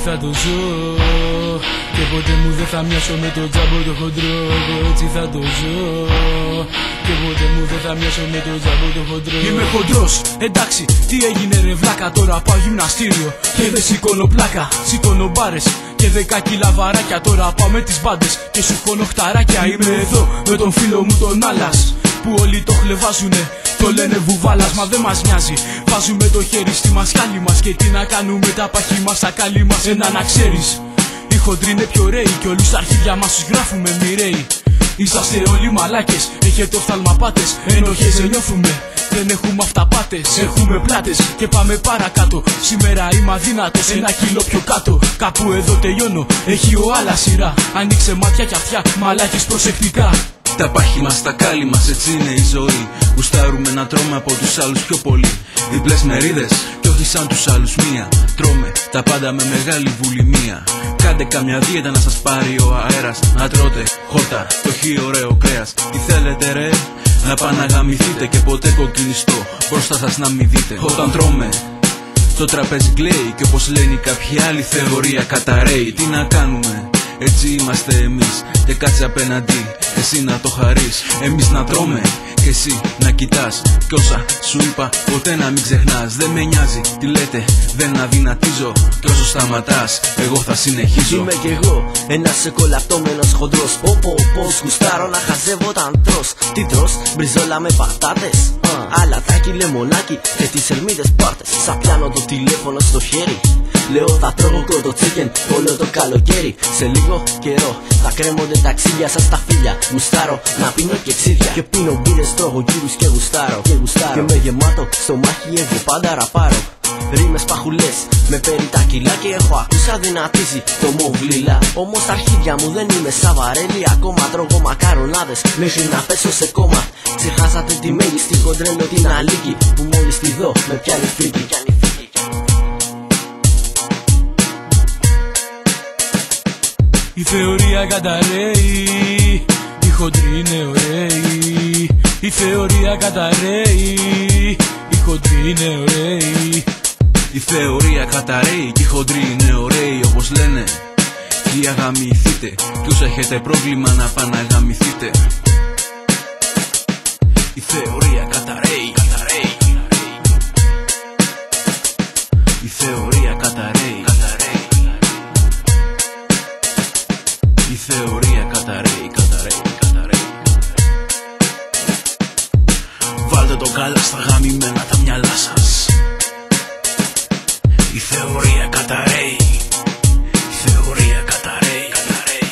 θα το ζω και ποτέ μου δεν θα μοιάσω με το τζάμπο το χοντρό. Έτσι θα το ζω και ποτέ μου δεν θα μοιάσω με το τζάμπο το χοντρό. Είμαι χοντρός, εντάξει, τι έγινε ρε βλάκα. Τώρα πάω γυμναστήριο και δεν σηκώνω πλάκα. Σηκώνω μπάρες και 10 κιλά βαράκια. Τώρα πάω με τις μπάντες και σου χώνω χταράκια. Είμαι εδώ με τον φίλο μου τον Άλλας που όλοι το χλεβάζουνε, το λένε βουβάλας, μα δεν μας νοιάζει. Βάζουμε το χέρι στη μασχάλη μας και τι να κάνουμε τα παχύ μας, τα καλή μας. Ένα να ξέρεις, οι χοντροί είναι πιο ωραίοι κι όλους τα αρχίδια μας τους γράφουμε μοιραίοι. Είσαστε όλοι μαλάκες, έχετε οφθαλμαπάτες, ενοχές δεν νιώθουμε, δεν έχουμε αυταπάτες. Έχουμε πλάτες και πάμε παρακάτω. Σήμερα είμαι αδύνατος, 1 κιλό πιο κάτω. Κάπου εδώ τελειώνω, έχει ο Άλλας σειρά. Ανοίξε μάτια κι αυτιά, μαλάκες προσεκτικά. Τα πάχη μας, τα κάλλη μας, έτσι είναι η ζωή. Γουστάρουμε να τρώμε από τους άλλους πιο πολύ. Διπλές μερίδες κι όχι σαν τους άλλους μία. Τρώμε τα πάντα με μεγάλη βουλημία. Κάντε καμιά δίαιτα να σας πάρει ο αέρας. Να τρώτε χόρτα, το χι ωραίο κρέας. Τι θέλετε ρε, να παναγαμηθείτε και ποτέ κοκκινιστό μπροστά σας να μην δείτε. Όταν τρώμε το τραπέζι κλαίει και όπως λένε κάποιοι άλλοι θεωρία καταραίει. Τι να κάνουμε, έτσι είμαστε εμείς και κάτσε απέναντι εσύ να το χαρείς. Εμείς να τρώμε και εσύ να κοιτάς κι όσα σου είπα ποτέ να μην ξεχνάς. Δεν με νοιάζει τι λέτε, δεν αδυνατίζω κι όσο σταματάς εγώ θα συνεχίζω. Είμαι κι εγώ ένας σοκολατώμενος χοντρός. Πώς γουστάρω να χαζεύω όταν τρως. Τι τρως, μπριζόλα με πατάτες, αλατάκι, λεμονάκι και τις ερμίδες πάρτες. Σα πιάνω το τηλέφωνο στο χέρι, λέω θα τρώγω κότο τσίκεν όλο το καλοκαίρι. Σε λίγο καιρό θα κρέμονται τα ξύλια σας τα φίλια. Γουστάρω να πίνω και ξύδια και πίνω μπύρες, τρώγω γύρους και γουστάρω. Και με γεμάτο στο μάχη εγώ πάντα ραπάρω. Ρήμες παχουλές με παίρνει τα κιλά και έχω ακούσει αδυνατίζει το μοβλίλα. Όμως τα αρχίδια μου δεν είμαι σαβαρέλι. Ακόμα τρώγω μακαρονάδες μέχρι να πέσω σε κόμμα. Ξεχάσατε τη μέγιστη κοντρέλο την αλήκη που μόλις τη δω με πιάνει φρίκη. Η θεωρία καταραίει, οι χοντροί είναι ωραίοι. Η θεωρία καταραίει, οι χοντροί είναι ωραίοι. Η θεωρία καταραίει και οι χοντροί είναι ωραίοι όπως λένε. Τι αγαμηθείτε κι όσο έχετε πρόβλημα να παναγαμηθείτε. Η θεωρία καταραίει, καταραίει. Η θεωρία καταραίει, καταραίει. Η θεωρία καταραίει, καταραίει, καταραίει. Βάλτε το καλά στα γαμημένα τα μυαλά σας. Η θεωρία καταραίει. Η θεωρία καταραίει, καταραίει.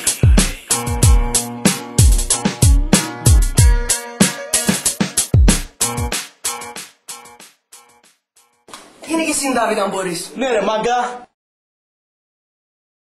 Είναι και εσύ Ντάβιτ αν μπορείς. Ναι ρε μάγκα.